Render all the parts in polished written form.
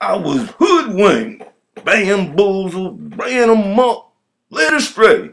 I was hoodwinked, bamboozled, ran amok, led astray,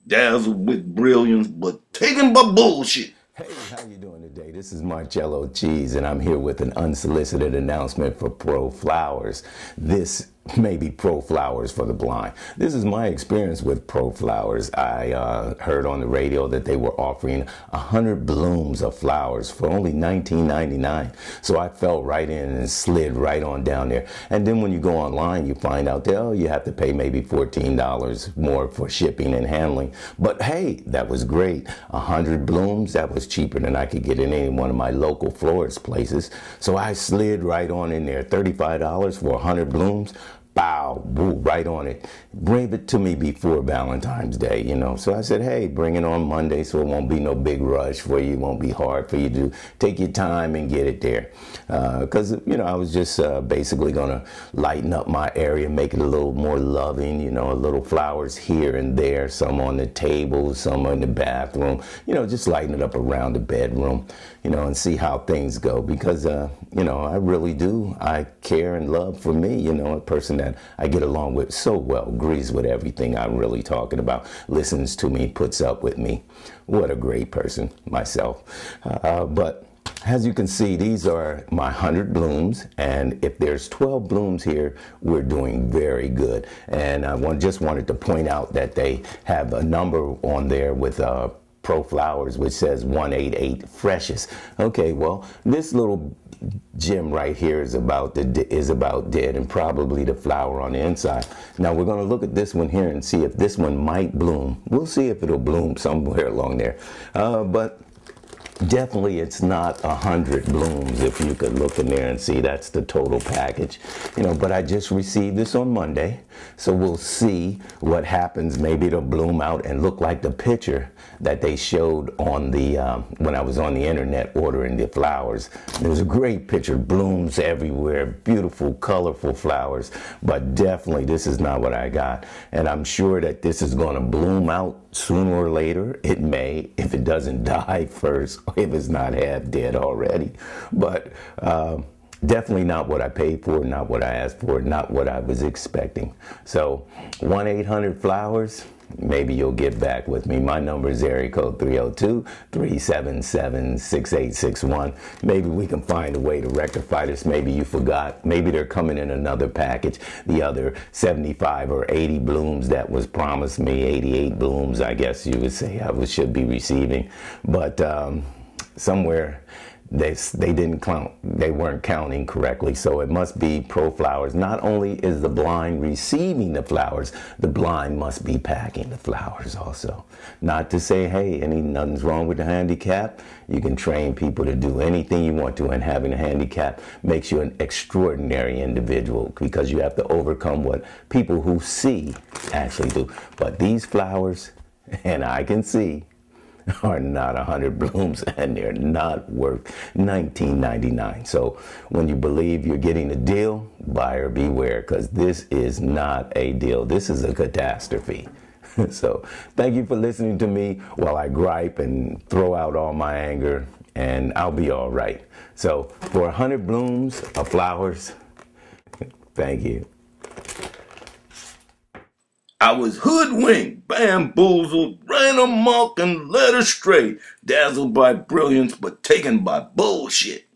dazzled with brilliance, but taken by bullshit. Hey, how you doing today? This is Marcello Cheese, and I'm here with an unsolicited announcement for Pro Flowers. This may be Pro Flowers for the blind. This is my experience with Pro Flowers. I heard on the radio that they were offering 100 blooms of flowers for only $19.99. So I fell right in and slid right on down there. And then when you go online, you find out that, oh, you have to pay maybe $14 more for shipping and handling. But hey, that was great. 100 blooms, that was cheaper than I could get in any one of my local florist places. So I slid right on in there. $35 for 100 blooms. Bow, boo, right on it. Bring it to me before Valentine's Day, you know. So I said, hey, bring it on Monday so it won't be no big rush for you. It won't be hard for you to take your time and get it there. Because, you know, I was just basically going to lighten up my area, make it a little more loving, you know, a little flowers here and there, some on the table, some in the bathroom, you know, just lighten it up around the bedroom, you know, and see how things go. Because, you know, I really do. I care and love for me, you know, a person that I get along with so well, agrees with everything I'm really talking about, listens to me, puts up with me. What a great person, myself. But as you can see, these are my 100 blooms, and if there's 12 blooms here, we're doing very good. And I just wanted to point out that they have a number on there with Pro Flowers, which says 188 freshest. Okay, well, this little gem right here is about dead, and probably the flower on the inside. Now we're going to look at this one here and see if this one might bloom. We'll see if it'll bloom somewhere along there. But definitely it's not 100 blooms. If you could look in there and see, that's the total package, you know. But I just received this on Monday, so we'll see what happens. Maybe it'll bloom out and look like the picture that they showed on the when I was on the internet ordering the flowers. There was a great picture, blooms everywhere, beautiful colorful flowers. But definitely this is not what I got, and I'm sure that this is going to bloom out sooner or later. It may, if it doesn't die first, or if it's not half dead already. But definitely not what I paid for, not what I asked for, not what I was expecting. So 1-800-Flowers, maybe you'll get back with me. My number is area code 302-377-6861. Maybe we can find a way to rectify this. Maybe you forgot. Maybe they're coming in another package. The other 75 or 80 blooms that was promised me, 88 blooms, I guess you would say I should be receiving. But somewhere they didn't count, they weren't counting correctly. So it must be Pro Flowers. Not only is the blind receiving the flowers, the blind must be packing the flowers also. Not to say, hey, nothing's wrong with the handicap. You can train people to do anything you want to, and having a handicap makes you an extraordinary individual, because you have to overcome what people who see actually do. But these flowers, and I can see, are not 100 blooms, and they're not worth $19.99. So when you believe you're getting a deal, buyer beware, because this is not a deal. This is a catastrophe. So thank you for listening to me while I gripe and throw out all my anger, and I'll be all right. So for 100 blooms of flowers, thank you. I was hoodwinked, bamboozled, ran amok, and led astray, dazzled by brilliance, but taken by bullshit.